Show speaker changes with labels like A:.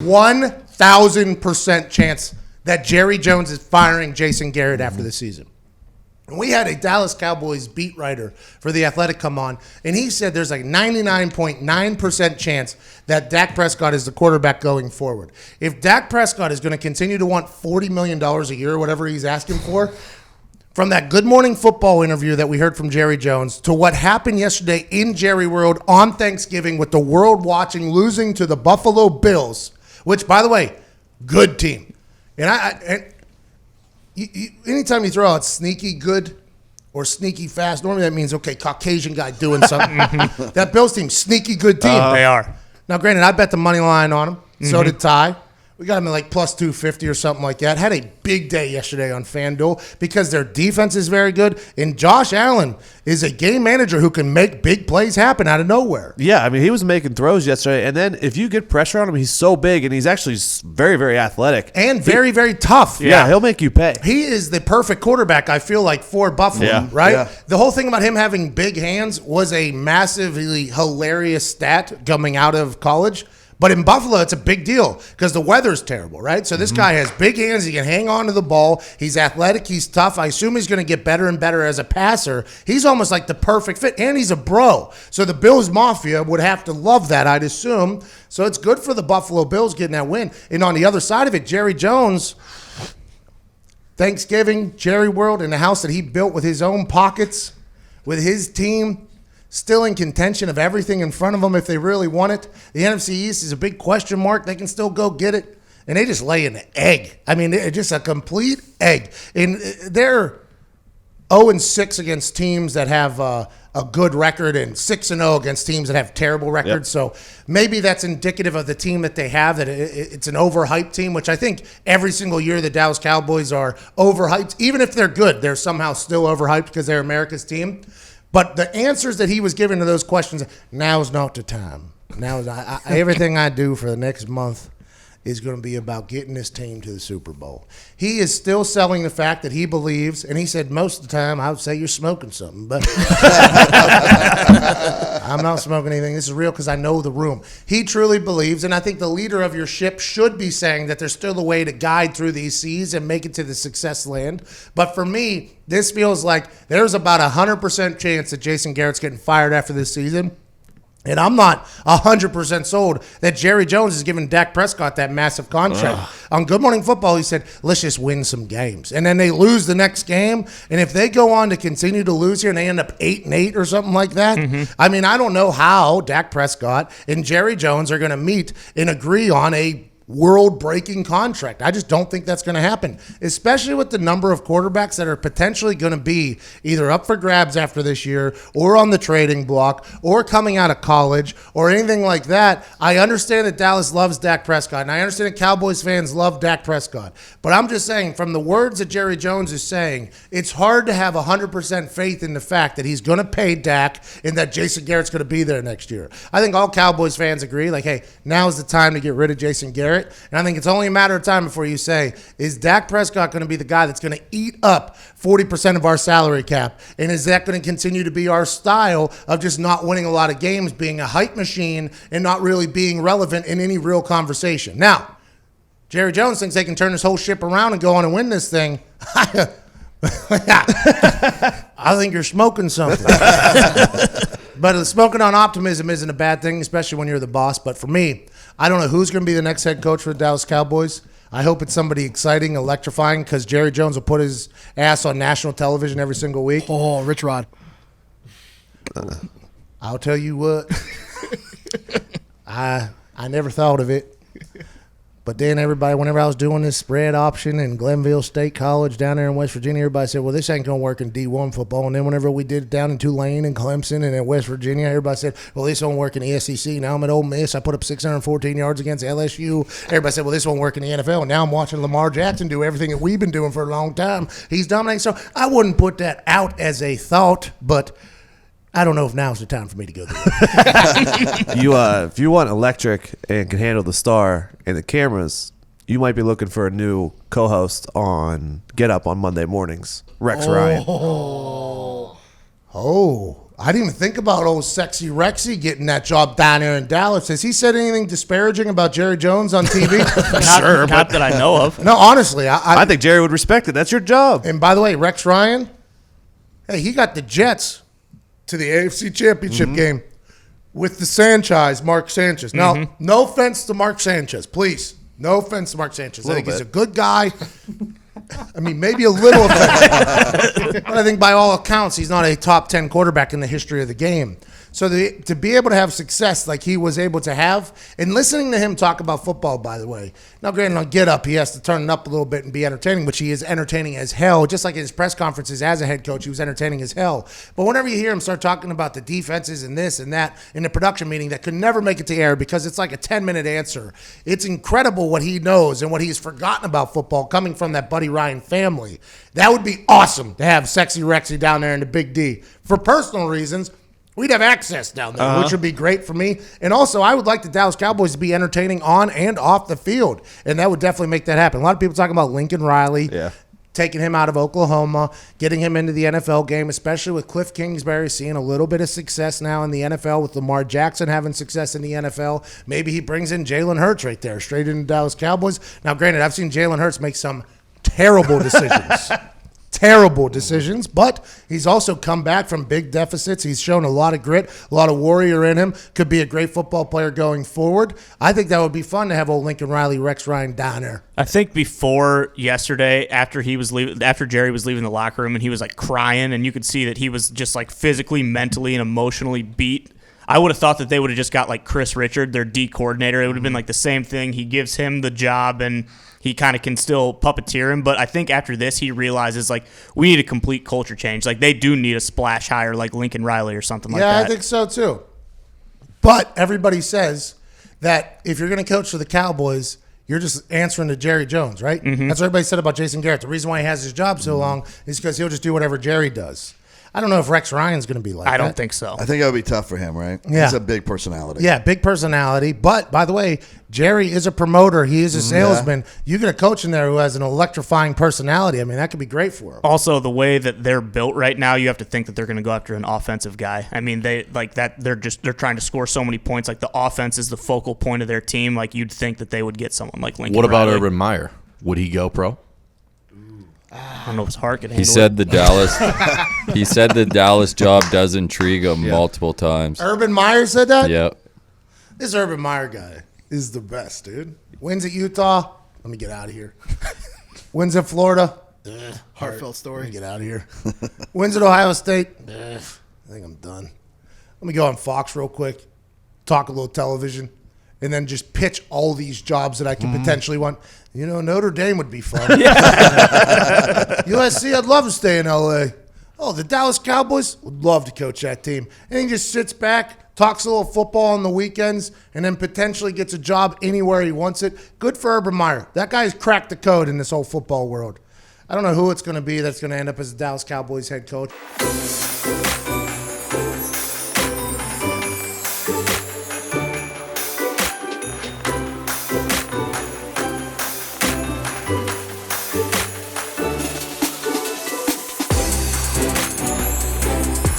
A: 1,000% chance that Jerry Jones is firing Jason Garrett after the season. And we had a Dallas Cowboys beat writer for The Athletic come on, and he said there's like 99.9% chance that Dak Prescott is the quarterback going forward. If Dak Prescott is going to continue to want $40 million a year or whatever he's asking for, from that Good Morning Football interview that we heard from Jerry Jones to what happened yesterday in Jerry World on Thanksgiving with the world watching, losing to the Buffalo Bills, which, by the way, good team. And anytime you throw out sneaky good or sneaky fast, normally that means, okay, Caucasian guy doing something. That Bills team, sneaky good team.
B: They are.
A: Now, granted, I bet the money line on them. So did Ty. We got them at like plus 250 or something like that. Had a big day yesterday on FanDuel because their defense is very good. And Josh Allen is a game manager who can make big plays happen out of nowhere.
C: Yeah, I mean, he was making throws yesterday. And then if you get pressure on him, he's so big and he's actually very, very athletic.
A: And very, very tough.
C: Yeah, he'll make you pay.
A: He is the perfect quarterback, I feel like, for Buffalo, right? Yeah. The whole thing about him having big hands was a massively hilarious stat coming out of college. But in Buffalo, it's a big deal because the weather's terrible, right? So this guy has big hands. He can hang on to the ball. He's athletic. He's tough. I assume he's going to get better and better as a passer. He's almost like the perfect fit, and he's a bro. So the Bills Mafia would have to love that, I'd assume. So it's good for the Buffalo Bills getting that win. And on the other side of it, Jerry Jones, Thanksgiving, Jerry World, in the house that he built with his own pockets, with his team, still in contention of everything in front of them if they really want it. The NFC East is a big question mark. They can still go get it. And they just lay an egg. I mean, it's just a complete egg. And they're 0-6 against teams that have a good record and 6-0 against teams that have terrible records. Yep. So maybe that's indicative of the team that they have, that it's an overhyped team, which I think every single year the Dallas Cowboys are overhyped. Even if they're good, they're somehow still overhyped because they're America's team. But the answers that he was giving to those questions, now's not the time. Now, everything I do for the next month is going to be about getting this team to the Super Bowl. He is still selling the fact that he believes, and he said most of the time I would say you're smoking something, but I'm not smoking anything. This is real because I know the room. He truly believes, and I think the leader of your ship should be saying that there's still a way to guide through these seas and make it to the success land. But for me, this feels like there's about 100% chance that Jason Garrett's getting fired after this season. And I'm not 100% sold that Jerry Jones is giving Dak Prescott that massive contract. On Good Morning Football, he said, let's just win some games. And then they lose the next game. And if they go on to continue to lose here and they end up 8-8 or something like that, I mean, I don't know how Dak Prescott and Jerry Jones are going to meet and agree on a world-breaking contract. I just don't think that's going to happen, especially with the number of quarterbacks that are potentially going to be either up for grabs after this year or on the trading block or coming out of college or anything like that. I understand that Dallas loves Dak Prescott, and I understand that Cowboys fans love Dak Prescott. But I'm just saying, from the words that Jerry Jones is saying, it's hard to have 100% faith in the fact that he's going to pay Dak and that Jason Garrett's going to be there next year. I think all Cowboys fans agree, like, hey, now's the time to get rid of Jason Garrett. And I think it's only a matter of time before you say, is Dak Prescott going to be the guy that's going to eat up 40% of our salary cap? And is that going to continue to be our style of just not winning a lot of games, being a hype machine, and not really being relevant in any real conversation? Now, Jerry Jones thinks they can turn this whole ship around and go on and win this thing. I think you're smoking something. But smoking on optimism isn't a bad thing, especially when you're the boss. But for me, I don't know who's going to be the next head coach for the Dallas Cowboys. I hope it's somebody exciting, electrifying, because Jerry Jones will put his ass on national television every single week.
B: Oh, Rich Rod.
A: I'll tell you what. I never thought of it. But then everybody, whenever I was doing this spread option in Glenville State College down there in West Virginia, everybody said, well, this ain't going to work in D1 football. And then whenever we did it down in Tulane and Clemson and in West Virginia, everybody said, well, this won't work in the SEC. Now I'm at Ole Miss. I put up 614 yards against LSU. Everybody said, well, this won't work in the NFL. And now I'm watching Lamar Jackson do everything that we've been doing for a long time. He's dominating. So I wouldn't put that out as a thought, but I don't know if now's the time for me to go there.
C: If you want electric and can handle the star and the cameras, you might be looking for a new co-host on Get Up on Monday mornings. Rex Ryan.
A: Oh, I didn't even think about old Sexy Rexy getting that job down there in Dallas. Has he said anything disparaging about Jerry Jones on TV?
B: Not that I know of.
A: No, honestly.
C: I think Jerry would respect it. That's your job.
A: And by the way, Rex Ryan, hey, he got the Jets to the AFC Championship game with the Sanchez, Mark Sanchez. Now, no offense to Mark Sanchez, please. No offense to Mark Sanchez. I think he's a good guy. I mean, maybe a little offensive. But I think by all accounts, he's not a top 10 quarterback in the history of the game. So to be able to have success like he was able to have, and listening to him talk about football, by the way. Now, granted, on Get Up, he has to turn it up a little bit and be entertaining, which he is entertaining as hell. Just like in his press conferences as a head coach, he was entertaining as hell. But whenever you hear him start talking about the defenses and this and that in the production meeting that could never make it to air because it's like a 10-minute answer, it's incredible what he knows and what he's forgotten about football coming from that Buddy Ryan family. That would be awesome to have Sexy Rexy down there in the Big D. For personal reasons, we'd have access down there, which would be great for me. And also, I would like the Dallas Cowboys to be entertaining on and off the field, and that would definitely make that happen. A lot of people talking about Lincoln Riley, taking him out of Oklahoma, getting him into the NFL game, especially with Cliff Kingsbury seeing a little bit of success now in the NFL, with Lamar Jackson having success in the NFL. Maybe he brings in Jalen Hurts right there, straight into Dallas Cowboys. Now, granted, I've seen Jalen Hurts make some terrible decisions. Terrible decisions, but he's also come back from big deficits. He's shown a lot of grit, a lot of warrior in him. Could be a great football player going forward. I think that would be fun to have old Lincoln Riley, Rex Ryan down there.
B: I think before yesterday, after Jerry was leaving the locker room and he was like crying, and you could see that he was just like physically, mentally, and emotionally beat. I would have thought that they would have just got like Chris Richard, their D coordinator. It would have been like the same thing. He gives him the job and he kind of can still puppeteer him. But I think after this, he realizes like we need a complete culture change. Like they do need a splash hire like Lincoln Riley or something like that.
A: Yeah, I think so too. But everybody says that if you're going to coach for the Cowboys, you're just answering to Jerry Jones, right? That's what everybody said about Jason Garrett. The reason why he has his job so long is because he'll just do whatever Jerry does. I don't know if Rex Ryan's going to be like that.
B: I don't think so.
D: I think that would be tough for him, right?
A: Yeah.
D: He's a big personality.
A: Yeah, big personality. But, by the way, Jerry is a promoter. He is a salesman. You get a coach in there who has an electrifying personality. I mean, that could be great for him.
B: Also, the way that they're built right now, you have to think that they're going to go after an offensive guy. I mean, they like that. They're trying to score so many points. Like the offense is the focal point of their team. Like you'd think that they would get someone like Lincoln.
E: What about
B: Riley.
E: Urban Meyer? Would he go pro?
B: I don't know if his heart could handle
F: He said
B: it.
F: the Dallas. He said the Dallas job does intrigue him multiple times.
A: Urban Meyer said that?
F: Yep.
A: This Urban Meyer guy is the best, dude. Wins at Utah. Let me get out of here. Wins at Florida.
G: Heartfelt story.
A: Let me get out of here. Wins at Ohio State. I think I'm done. Let me go on Fox real quick. Talk a little television. And then just pitch all these jobs that I could potentially want. You know, Notre Dame would be fun. USC, I'd love to stay in L.A. Oh, the Dallas Cowboys would love to coach that team. And he just sits back, talks a little football on the weekends, and then potentially gets a job anywhere he wants it. Good for Urban Meyer. That guy's cracked the code in this whole football world. I don't know who it's going to be that's going to end up as the Dallas Cowboys head coach.